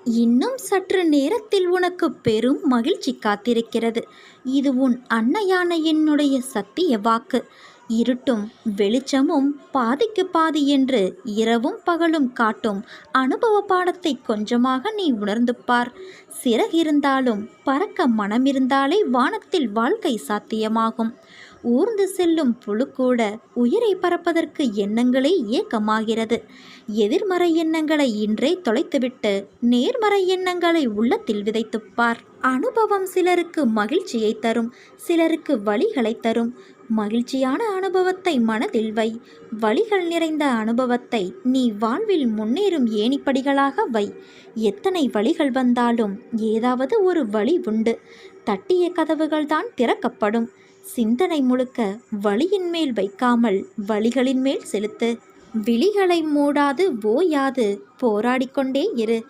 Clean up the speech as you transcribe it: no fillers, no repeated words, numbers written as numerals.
இன்னும் சற்று நேரத்தில் உனக்கு பெரும் மகிழ்ச்சி காத்திருக்கிறது. இது உன் அன்னையான என்னுடைய சத்திய வாக்கு. இருட்டும் வெளிச்சமும் பாதிக்கு பாதி என்று இரவும் பகலும் காட்டும் அனுபவ பாடத்தை கொஞ்சமாக நீ உணர்ந்து பார். சிறகிருந்தாலும் பறக்க மனமிருந்தாலே வானத்தில் வாழ்க்கை சாத்தியமாகும். ஊர்ந்து செல்லும் புழு கூட உயிரை பறப்பதற்கு எண்ணங்களே ஏக்கமாகிறது. எதிர்மறை எண்ணங்களை இன்றே தொலைத்துவிட்டு நேர்மறை எண்ணங்களை உள்ளத்தில் விதைத்துப்பார். அனுபவம் சிலருக்கு மகிழ்ச்சியை தரும், சிலருக்கு வழிகளை தரும். மகிழ்ச்சியான அனுபவத்தை மனதில் வை. வழிகள் நிறைந்த அனுபவத்தை நீ வாழ்வில் முன்னேறும் ஏணிப்படிகளாக வை. எத்தனை வழிகள் வந்தாலும் ஏதாவது ஒரு வழி உண்டு. தட்டிய கதவுகள்தான் திறக்கப்படும். சிந்தனை முழுக்க வழியின் மேல் வைக்காமல் வழிகளின் மேல் செலுத்து. விழிகளை மூடாது ஓயாது போராடிக்கொண்டே இரு.